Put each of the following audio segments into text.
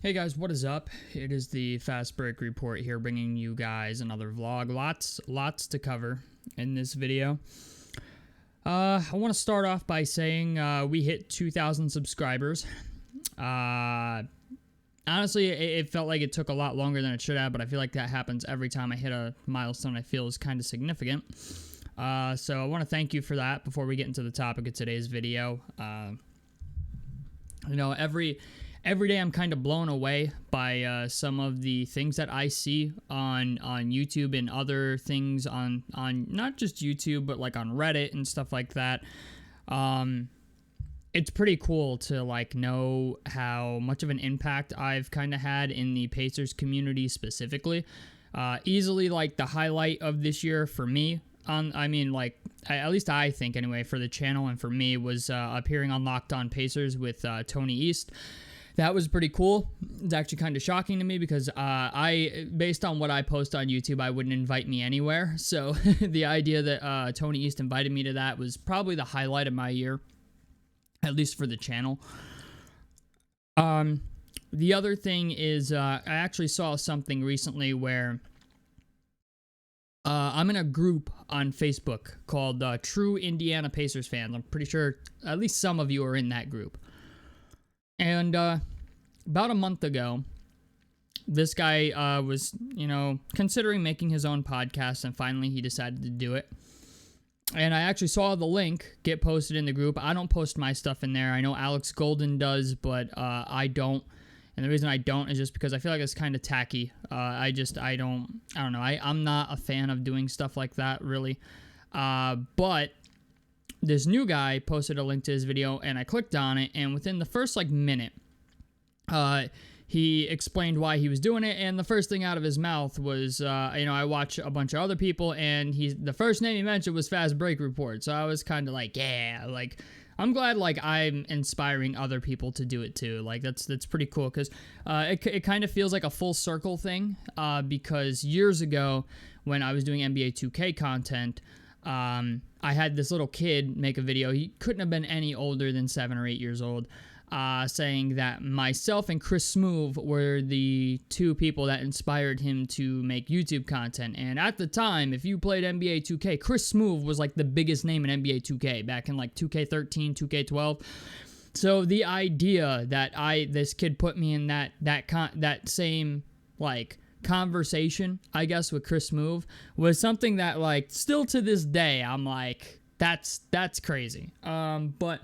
Hey guys, what is up? It is the Fast Break Report here, bringing you guys another vlog. Lots to cover in this video. I want to start off by saying we hit 2,000 subscribers. Honestly, it felt like it took a lot longer than it should have, but I feel like that happens every time I hit a milestone I feel is kind of significant. So I want to thank you for that before we get into the topic of today's video. Every day I'm kind of blown away by some of the things that I see on YouTube and other things on not just YouTube, but like on Reddit and stuff like that. It's pretty cool to like know how much of an impact I've kind of had in the Pacers community specifically. Easily like the highlight of this year for me, at least I think anyway, for the channel and for me, was appearing on Locked On Pacers with Tony East. That was pretty cool. It's actually kind of shocking to me because based on what I post on YouTube, I wouldn't invite me anywhere. So the idea that Tony East invited me to that was probably the highlight of my year, at least for the channel. The other thing is I actually saw something recently where I'm in a group on Facebook called True Indiana Pacers Fans. I'm pretty sure at least some of you are in that group. And about a month ago, this guy was, considering making his own podcast, and finally he decided to do it. And I actually saw the link get posted in the group. I don't post my stuff in there. I know Alex Golden does, but I don't. And the reason I don't is just because I feel like it's kind of tacky. I don't know. I'm not a fan of doing stuff like that, really. But this new guy posted a link to his video, and I clicked on it, and within the first minute, he explained why he was doing it, and the first thing out of his mouth was, I watch a bunch of other people, and the first name he mentioned was Fast Break Report, so I was kind of like, yeah, like, I'm glad, like, I'm inspiring other people to do it too. Like, that's pretty cool, because it kind of feels like a full circle thing, because years ago, when I was doing NBA 2K content, I had this little kid make a video. He couldn't have been any older than 7 or 8 years old, saying that myself and Chris Smoove were the two people that inspired him to make YouTube content. And at the time, if you played NBA 2K, Chris Smoove was like the biggest name in NBA 2K back in like 2K13, 2K12. So the idea that this kid put me in that same like conversation, I guess, with Chris Smoove was something that, like, still to this day, I'm like, that's crazy. But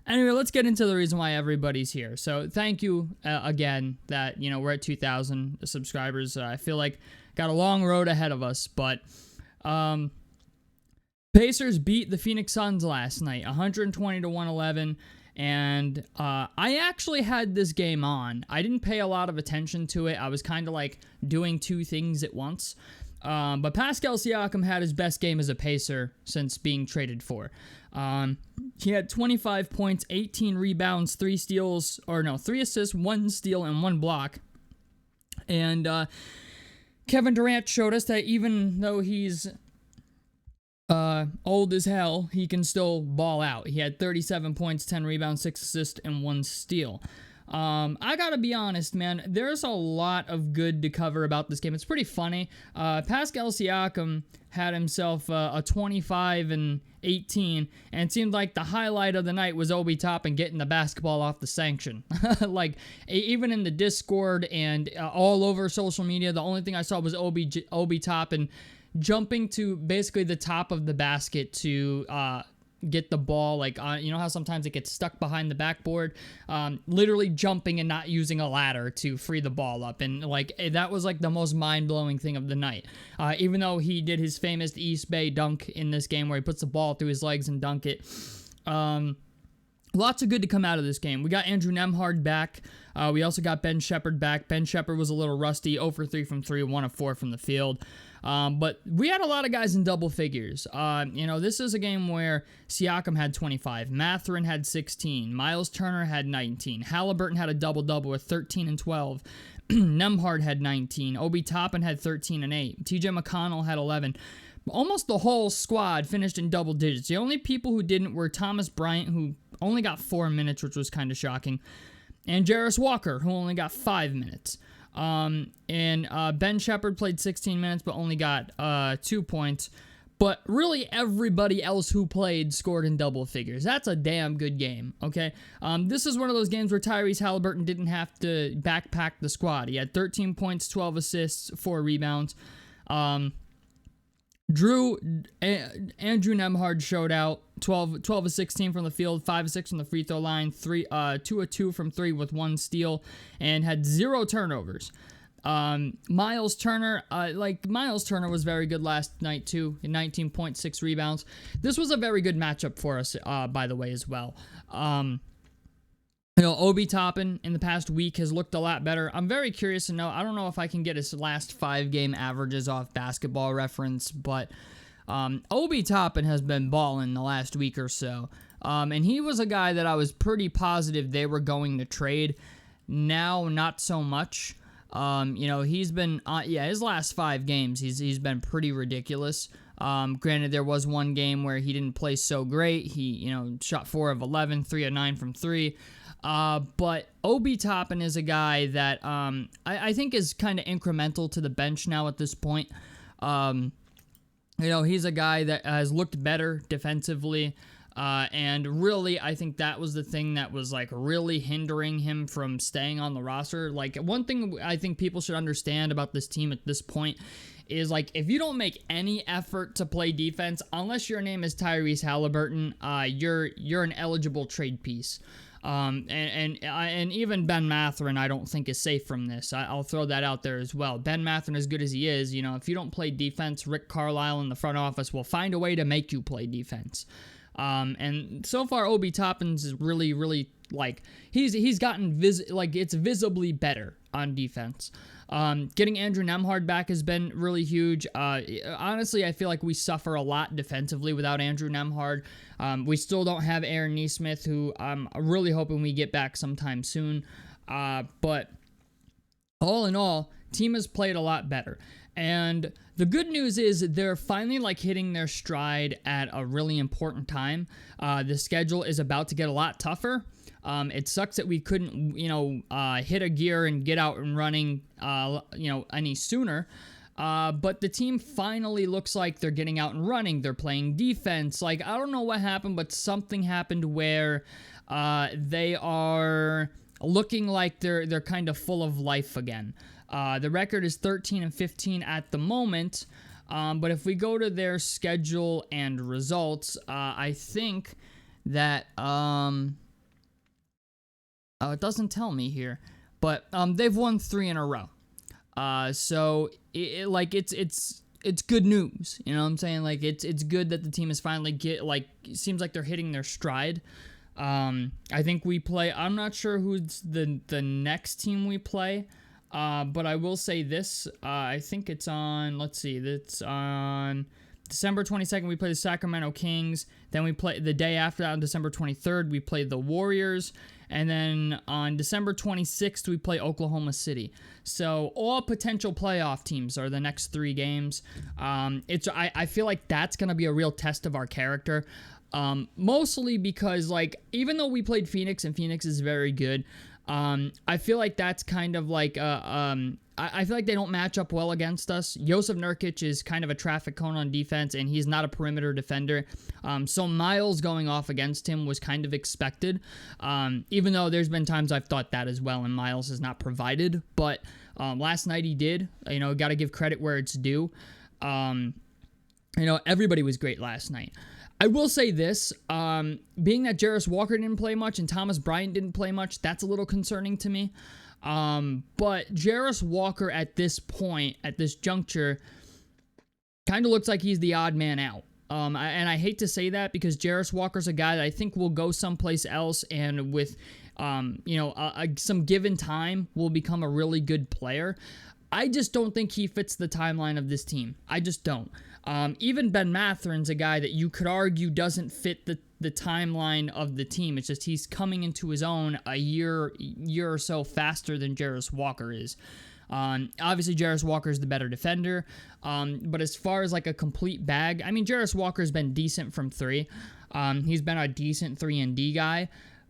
anyway, let's get into the reason why everybody's here. So thank you again that, we're at 2,000 subscribers. I feel like got a long road ahead of us, but Pacers beat the Phoenix Suns last night, 120-111. And I actually had this game on. I didn't pay a lot of attention to it. I was kind of like doing two things at once. But Pascal Siakam had his best game as a Pacer since being traded for. He had 25 points, 18 rebounds, 3 assists, 1 steal, and 1 block. And Kevin Durant showed us that even though he's old as hell, he can still ball out. He had 37 points, 10 rebounds, 6 assists, and 1 steal. I gotta be honest, man, there's a lot of good to cover about this game. It's pretty funny. Pascal Siakam had himself a 25 and 18, and it seemed like the highlight of the night was Obi Toppin getting the basketball off the sanction. Like, even in the Discord and all over social media, the only thing I saw was Obi Toppin jumping to basically the top of the basket to get the ball, like, you know how sometimes it gets stuck behind the backboard, literally jumping and not using a ladder to free the ball up, and like that was like the most mind-blowing thing of the night. Even though he did his famous East Bay dunk in this game where he puts the ball through his legs and dunk it. Lots of good to come out of this game. We got Andrew Nembhard back. We also got Ben Shepherd back. Ben Shepherd was a little rusty, 0 for 3 from 3, 1 of 4 from the field. But we had a lot of guys in double figures. This is a game where Siakam had 25, Mathurin had 16, Miles Turner had 19, Halliburton had a double-double with 13 and 12, Nembhard had 19, Obi Toppin had 13 and 8, TJ McConnell had 11. Almost the whole squad finished in double digits. The only people who didn't were Thomas Bryant, who only got 4 minutes, which was kind of shocking. and Jarris Walker, who only got 5 minutes. And Ben Shepherd played 16 minutes, but only got 2 points. But really, everybody else who played scored in double figures. That's a damn good game, okay? This is one of those games where Tyrese Halliburton didn't have to backpack the squad. He had 13 points, 12 assists, 4 rebounds. Andrew Nembhard showed out, 12 of 16 from the field, 5 of 6 from the free throw line, 2 of 2 from 3 with 1 steal, and had 0 turnovers. Miles Turner was very good last night too, 19.6 rebounds. This was a very good matchup for us, by the way, as well. Obi Toppin in the past week has looked a lot better. I'm very curious to know. I don't know if I can get his last 5 game averages off Basketball Reference, but Obi Toppin has been balling the last week or so. And he was a guy that I was pretty positive they were going to trade. Now, not so much. He's been, his last 5 games, he's been pretty ridiculous. Granted, there was one game where he didn't play so great. He, shot 4 of 11, 3 of 9 from 3. But Obi Toppin is a guy that, I think is kind of incremental to the bench now at this point. He's a guy that has looked better defensively. And really, I think that was the thing that was really hindering him from staying on the roster. One thing I think people should understand about this team at this point is if you don't make any effort to play defense, unless your name is Tyrese Halliburton, you're an eligible trade piece. And even Ben Mathurin, I don't think is safe from this. I'll throw that out there as well. Ben Mathurin, as good as he is, if you don't play defense, Rick Carlisle in the front office will find a way to make you play defense. And so far, Obi Toppins is really, really he's gotten it's visibly better on defense. Getting Andrew Nembhard back has been really huge. Honestly, I feel like we suffer a lot defensively without Andrew Nembhard. We still don't have Aaron Nesmith, who I'm really hoping we get back sometime soon. But all in all, team has played a lot better. And the good news is they're finally hitting their stride at a really important time. The schedule is about to get a lot tougher. It sucks that we couldn't, hit a gear and get out and running, any sooner. But the team finally looks like they're getting out and running. They're playing defense. I don't know what happened, but something happened where they are looking like they're kind of full of life again. The record is 13-15 at the moment, but if we go to their schedule and results, I think that it doesn't tell me here, but they've won 3 in a row. So it's good news. You know what I'm saying? It's good that the team is finally seems like they're hitting their stride. I think we play. I'm not sure who's the next team we play. But I will say this, I think it's on, it's on December 22nd, we play the Sacramento Kings. Then we play the day after that, on December 23rd, we play the Warriors. And then on December 26th, we play Oklahoma City. So all potential playoff teams are the next 3 games. I feel like that's going to be a real test of our character. Mostly because, even though we played Phoenix, and Phoenix is very good, I feel like that's kind of I feel like they don't match up well against us. Josef Nurkic is kind of a traffic cone on defense, and he's not a perimeter defender. So Miles going off against him was kind of expected, even though there's been times I've thought that as well, and Miles has not provided. But last night he did. Got to give credit where it's due. Everybody was great last night. I will say this, being that Jarris Walker didn't play much and Thomas Bryant didn't play much, that's a little concerning to me. But Jarris Walker at this point, at this juncture, kind of looks like he's the odd man out. And I hate to say that because Jarris Walker's a guy that I think will go someplace else and with, some given time will become a really good player. I just don't think he fits the timeline of this team. I just don't. Even Ben Mathurin's a guy that you could argue doesn't fit the timeline of the team. It's just he's coming into his own a year or so faster than Jarris Walker is. Obviously, Jarris Walker is the better defender. But as far as a complete bag, Jarris Walker's been decent from 3. He's been a decent 3-and-D guy.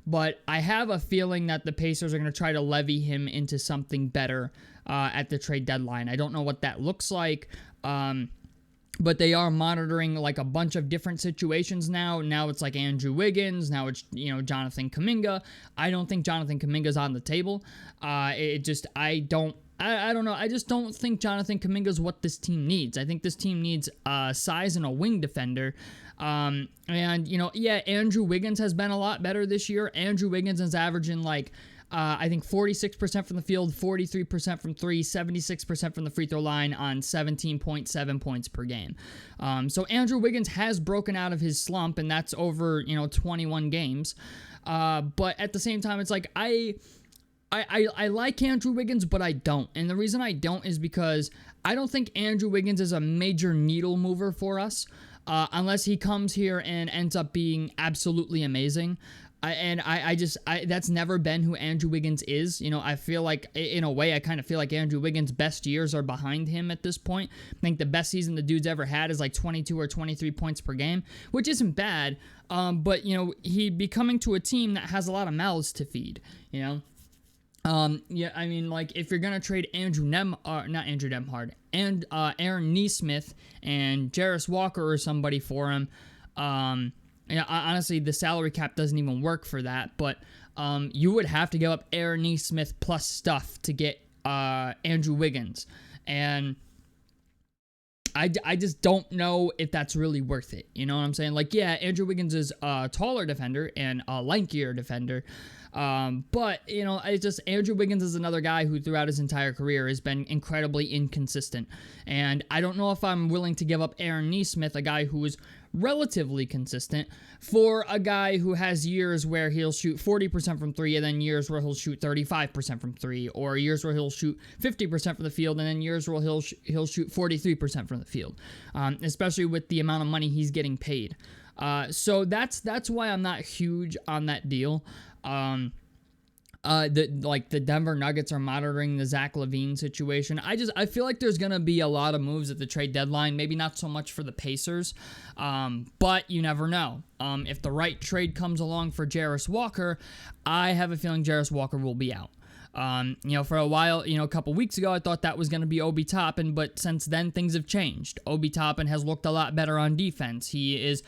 but I have a feeling that the Pacers are going to try to levy him into something better at the trade deadline. I don't know what that looks like, but they are monitoring like a bunch of different situations now. Now it's like Andrew Wiggins. Now it's, Jonathan Kuminga. I don't think Jonathan Kuminga's on the table. I don't know. I just don't think Jonathan Kuminga is what this team needs. I think this team needs size and a wing defender. Andrew Wiggins has been a lot better this year. Andrew Wiggins is averaging I think 46% from the field, 43% from three, 76% from the free throw line on 17.7 points per game. So Andrew Wiggins has broken out of his slump, and that's over 21 games. But at the same time, it's like I like Andrew Wiggins, but I don't. And the reason I don't is because I don't think Andrew Wiggins is a major needle mover for us, unless he comes here and ends up being absolutely amazing. That's never been who Andrew Wiggins is. I feel like, in a way, I kind of feel like Andrew Wiggins' best years are behind him at this point. I think the best season the dude's ever had is like 22 or 23 points per game, which isn't bad. But he'd be coming to a team that has a lot of mouths to feed, if you're going to trade Aaron Nesmith and Jarris Walker or somebody for him, honestly, the salary cap doesn't even work for that, but you would have to give up Aaron Nesmith plus stuff to get Andrew Wiggins, and I just don't know if that's really worth it. You know what I'm saying? Andrew Wiggins is a taller defender and a lankier defender, but it's just Andrew Wiggins is another guy who throughout his entire career has been incredibly inconsistent, and I don't know if I'm willing to give up Aaron Nesmith, a guy who is relatively consistent, for a guy who has years where he'll shoot 40% from three, and then years where he'll shoot 35% from three, or years where he'll shoot 50% from the field, and then years where he'll shoot 43% from the field, especially with the amount of money he's getting paid. So that's why I'm not huge on that deal. The Denver Nuggets are monitoring the Zach LaVine situation. I feel like there's gonna be a lot of moves at the trade deadline. Maybe not so much for the Pacers, but you never know. If the right trade comes along for Jarris Walker, I have a feeling Jarris Walker will be out. For a while, a couple weeks ago, I thought that was going to be Obi Toppin, but since then, things have changed. Obi Toppin has looked a lot better on defense. He is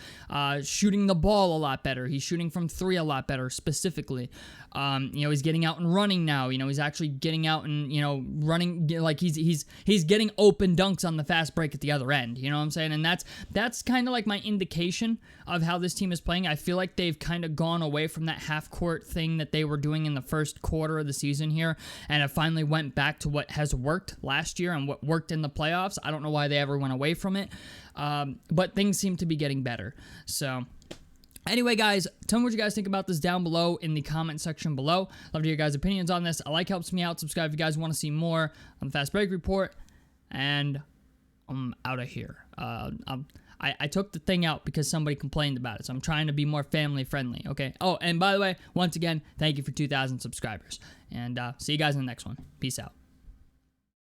shooting the ball a lot better. He's shooting from three a lot better, specifically. He's getting out and running now. He's actually getting out and, running, like he's getting open dunks on the fast break at the other end. You know what I'm saying? And that's kind of like my indication of how this team is playing. I feel like they've kind of gone away from that half-court thing that they were doing in the first quarter of the season here, and it finally went back to what has worked last year and what worked in the playoffs. I don't know why they ever went away from it, but things seem to be getting better. So anyway, guys, tell me what you guys think about this down below in the comment section below. Love to hear your guys' opinions on this. A like helps me out. Subscribe if you guys want to see more on the Fast Break Report, and I'm out of here. I took the thing out because somebody complained about it, so I'm trying to be more family friendly, okay? Oh, and by the way, once again, thank you for 2,000 subscribers, and see you guys in the next one. Peace out.